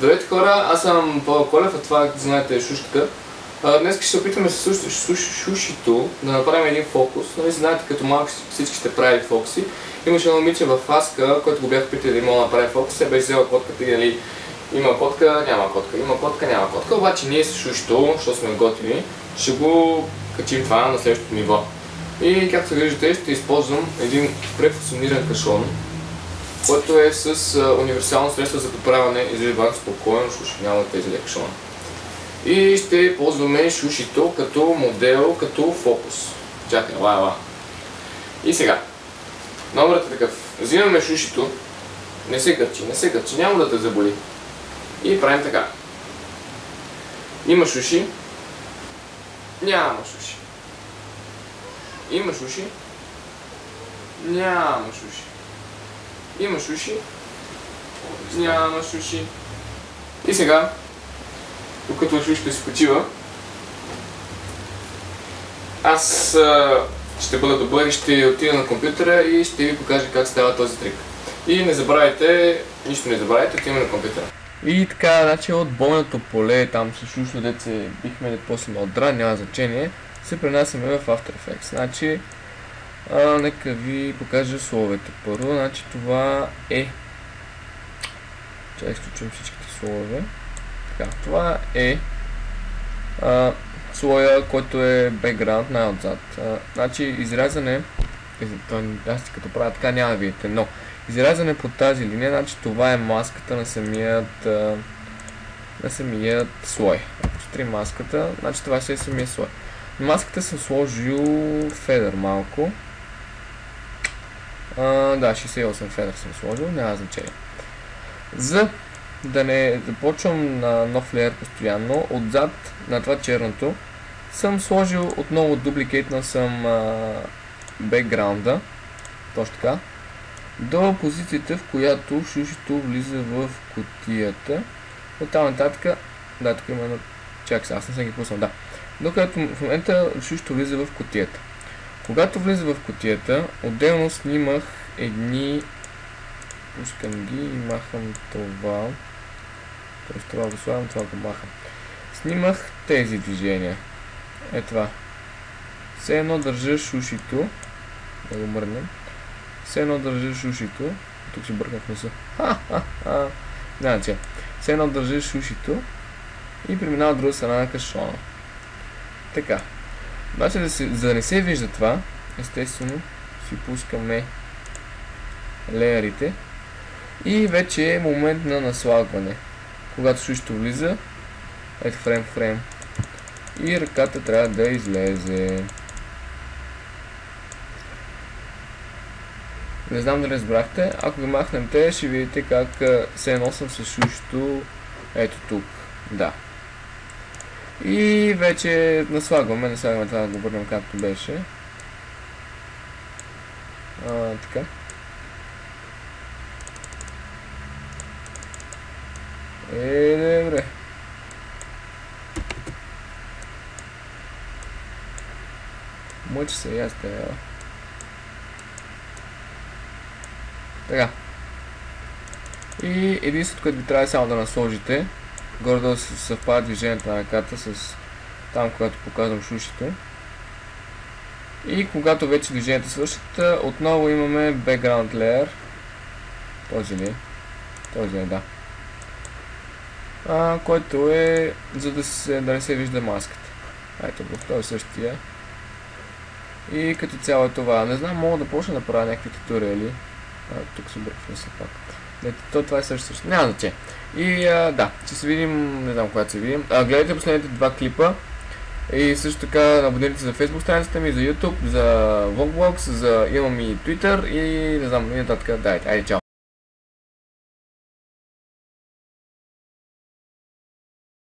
Здравейте хора, аз съм Павел Колев, а това, знаете, е шушката. Днес ще се опитаме с шушито да направим един фокус. Нали, знаете, като малки всички сте правили фокуси. Имаше едно момиче в Аска, който го бях питали да мога да направи фокус. Тя беше взела котката и нали, има котка, няма котка, има котка, няма котка. Обаче ние с шушито, защото сме готини, ще го качим това на следващото ниво. И както виждате, ще използвам един префасониран кашон, който е с универсално средство за поправяне и заливане спокойно, защото няма да те излее кашона. И ще ползваме шушито като модел, като фокус. Чакай, ела. И сега, номерът е такъв. Взимаме шушито, не се гърчи, няма да те заболи. И правим така. Има шуши, няма шуши. Има шуши, няма шуши. Има шуши, няма шуши. И сега, докато шушито се почива, аз ще бъда добър и ще отида на компютъра и ще ви покажа как става този трик. И не забравяйте, нищо не забравяйте, отиваме на компютъра. И така, значи от бойното поле, там с шушо, дето се бихме после на отдра, няма значение, се пренасяме в After Effects. Значи, нека ви покажа словете. Първо, значи това е... Чакай, изключвам всичките слове. Така, това е слоя, който е бекграунд най-отзад. Значи изрязане, аз като правя така няма да видите, но изрязане по тази линия, значи това е маската на самият слой. Ако стрим маската, значи това ще е самия слой. На маската съм сложил федър малко. Да, 68 федър съм сложил, няма значение. За да не започвам на нов леер постоянно, отзад на това черното съм сложил отново дубликейтнал съм бекграунда, точно така, до позицията, в която шушито влиза в кутията. От там нататък, да, тук има, чакай сега, аз не съм ги пуснал, да. Докато в момента шушито влиза в кутията. Когато влиза в кутията, отделно снимах едни, пускам ги и махам това. Тоест това го слагам, това го махам. Снимах тези движения. Е това. Все едно държа шушито. Да го мръднем. Все едно държа шушито. Тук ще бъркнах носа. Значи, все едно държа шушито и преминава от друга страна на кашона. Така. Значи, за да не се вижда това, естествено си пускаме леерите и вече е момент на наслагване. Когато шушито влиза, ето фрейм и ръката трябва да излезе. Не знам дали разбрахте, ако ги махнем те, ще видите как се носам с шушито ето тук. Да. И вече наслагваме това да го върнем както беше. Така. Добре. Мъчи се и аз да я. Така. И единството, което ви трябва само да насложите, горе да съвпада движението на ръката с там, когато показвам шушито. И когато вече движението свършат, отново имаме background layer. Този ли? Този е, да. Който е за да не се вижда маската. Ето го, той е същия. И като цяло е това. Не знам, мога да почна да правя някакви туториали. Тук се бърквам все пак. Това е също. Няма значение. И да, ще се видим, не знам когато се видим. Гледайте последните два клипа. И също така абонирайте се за Facebook страницата ми, за YouTube, за Vlogbox, имам и Twitter и не знам, и нататък. Дайте, айде, чао!